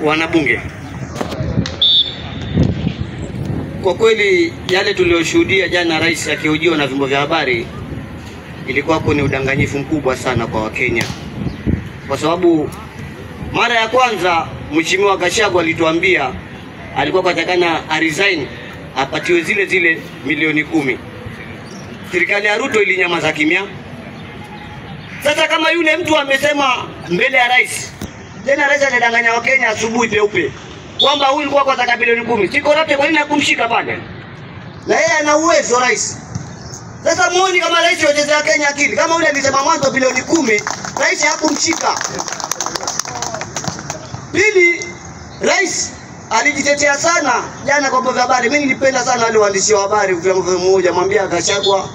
wanabunge, kwa kweli yale tuliyoshuhudia jana rais akihojiwa na vyombo vya habari ilikuwa ni udanganyifu mkubwa sana kwa Wakenya, kwa sababu mara ya kwanza Mheshimiwa Gachagua alituambia alikuwa katakana resign apatiwe zile milioni 10. Serikali ya Ruto ilinyamaza kimya. Sasa kama yule mtu amesema mbele ya rais, tena rais anadanganya Wakenya asubuhi peupe kwamba huyu alikuwa kataka bilioni 10, siko rote, kwa nini hakumshika pale? Na yeye ana uwezo rais. Sasa muone kama rais wachezea Kenya akili. Kama yule alisema mwanzo bilioni 10, rais hakumshika. Pili, rais alijitetea sana jana kwa vyombo vya habari. Mimi nilipenda sana wale waandishi wa habari vyombo mmoja mwambia Gachagua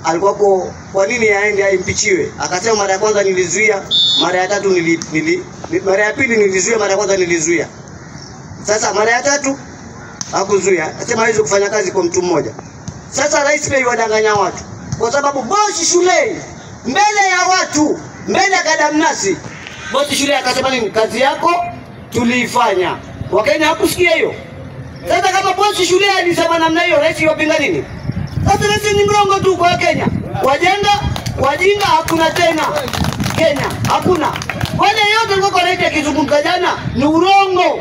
alikuwa kwa nini aende aimpichiwe. Akasema mara ya kwanza nilizuia, mara ya tatu mara ya pili nilizuia, mara ya kwanza nilizuia. Sasa mara ya tatu hakuzuia. Akasema hawezi kufanya kazi kwa mtu mmoja. Sasa rais pia wadanganya watu. Kwa sababu bosi shule mbele ya watu, mbele ya kadamnasi, bosi shule akasema nini? Kazi yako tuliifanya. Wakenya hakusikia hiyo. Sasa kama bosi shule alisema namna hiyo, rais yopinga nini? Sasa rais ni mrongo tu kwa Kenya. Wajinga hakuna tena. Kenya hakuna. Wale yote walikuwa kwa rais akizungumza jana ni urongo.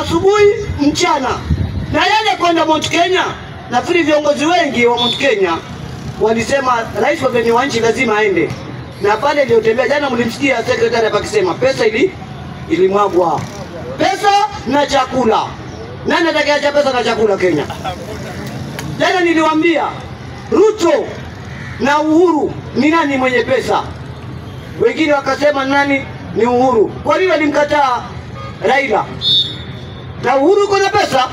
Asubuhi mchana. Na yale kwenda Mount Kenya, nafikiri viongozi wengi wa Mount Kenya walisema rais wa nchi lazima aende. Na pale aliyotembea jana mlimsikia secretary hapa akisema pesa ilimwagwa. Pesa na chakula. Nani atakayeacha pesa na chakula Kenya? Jana niliwaambia Ruto na Uhuru ni nani mwenye pesa? Wengine wakasema nani? Ni Uhuru. Kwa nini walimkataa Raila? Na Uhuru kuna pesa.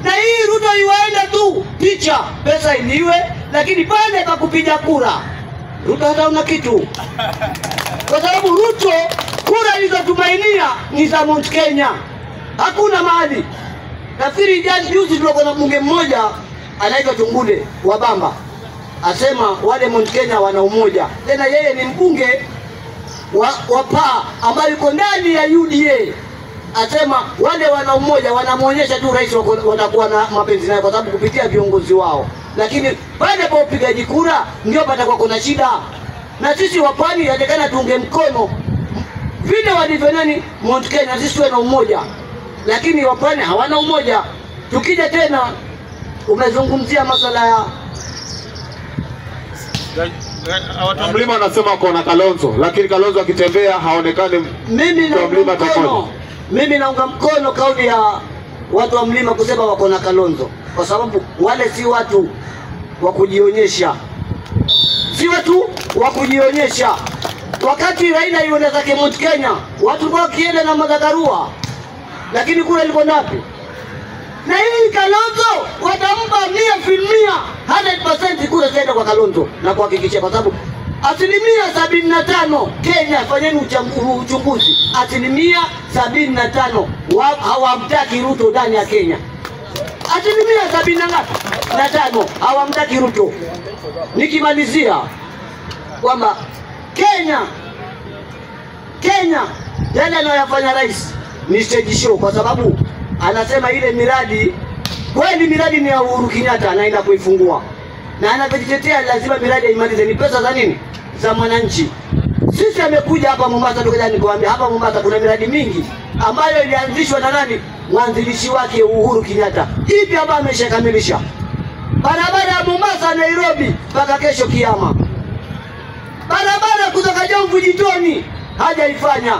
Na hii Ruto iwaenda tu picha, pesa iliwe, lakini pale pa kupiga kura Ruto hataona kitu. Kwa sababu Ruto kura ilizotumainia ni za Mount Kenya. Hakuna mahali. Nafikiri juzi tulikuwa na mbunge mmoja anaitwa Tungule wa Bamba. Asema wale Mount Kenya wana umoja. Tena yeye ni mbunge wa PA ambaye yuko ndani ya UDA. Asema wale wana umoja, wanamuonyesha tu rais watakuwa na mapenzi naye kwa sababu kupitia viongozi wao. Lakini pale kwa upigaji kura ndio patakuwa kuna shida. Na sisi wa Pwani yatakana tuunge mkono vile walivyo nani Mount Kenya, sisi tuwe na umoja. Lakini wa Pwani hawana umoja. Tukija tena umezungumzia masuala ya watu wa mlima wanasema kuna Kalonzo, lakini Kalonzo akitembea haonekani. Mimi naunga mkono kauli ya watu wa mlima kusema wako na Kalonzo, kwa sababu wale si watu wa kujionyesha. Si watu wa kujionyesha. Wakati Raila yuenda zake Mount Kenya, watu kwa kienda na madhakarua. Lakini kule liko ngapi? Na hii Kalonzo watampa 100% kura zaidi kwa Kalonzo na kuhakikisha, kwa sababu 75% Kenya, fanyeni uchunguzi, 75% hawamtaki Ruto ndani ya Kenya. 75% hawamtaki Ruto. Nikimalizia kwamba Kenya yale anayofanya rais ni stage show, kwa sababu anasema ile miradi kweli miradi ni ya Uhuru Kenyatta anaenda kuifungua. Na anajitetea lazima miradi imalize, ni pesa za nini? Za mwananchi. Sisi amekuja hapa Mombasa, tukaja nikwambia hapa Mombasa kuna miradi mingi ambayo ilianzishwa na nani? Mwanzilishi wake Uhuru Kenyatta. Ipi ambayo ameshakamilisha? Barabara ya Mombasa Nairobi mpaka kesho Kiama. Barabara kutoka Jomvu Jitoni hajaifanya.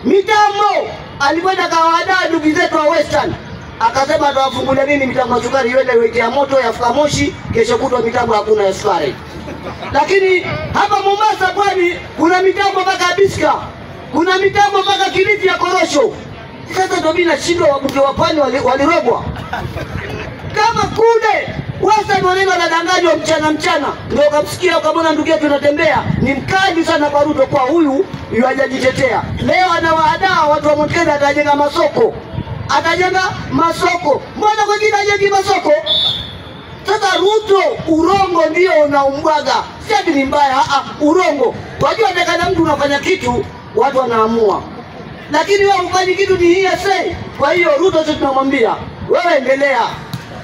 Mitambo alikwenda kawadaa ndugu zetu wa Western, akasema atawafungulia nini mitambo ya sukari iende iweke ya moto ya fuka moshi, kesho kutwa mitambo hakuna ya sukari. Lakini hapa Mombasa Pwani kuna mitambo mpaka Biska, kuna mitambo mpaka Kilifi ya korosho. Sasa ndio mimi nashindwa wabunge wa Pwani walirogwa. Kama kule Western waneno wanadanganywa mchana ndio ukamsikia ukamwona ndugu yetu anatembea ni mkali sana kwa Ruto, kwa huyu hajajitetea. Leo anawaandaa watu wa Mount Kenya atajenga masoko. Mbona wengine hajengi masoko? Sasa Ruto urongo ndio unaumbwaga. Si ni mbaya, urongo. Wajua atakana mtu unafanya kitu watu wanaamua. lakini wewe ufanyi kitu ni hearsay. Kwa hiyo Ruto sisi tunamwambia wewe endelea.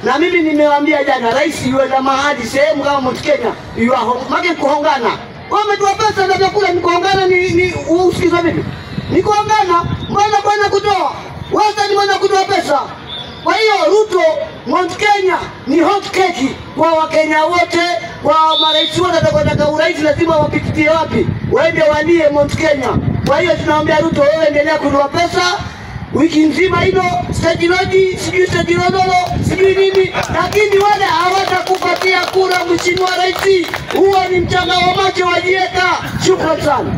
Na mimi nimewaambia jana rais yule na mahali sehemu kama Mount Kenya mage kuhongana. Wewe umetoa pesa na vyakula ni kuhongana ni usikiza vipi? Ni kuhongana, mbona bwana kutoa? Wewe ni mwana kutoa pesa. Kwa hiyo Ruto Mount Kenya ni hot cake kwa Wakenya wote, kwa marais wote watakaotaka urais lazima wapitie wapi? Waende walie Mount Kenya. Kwa hiyo tunaambia Ruto wewe endelea kutoa pesa wiki nzima hilo stage lodge stage lodolo sijui nini, lakini wale hawatakupatia kura mheshimiwa rais. Huo ni mchanga wa macho wajieka. Shukrani sana.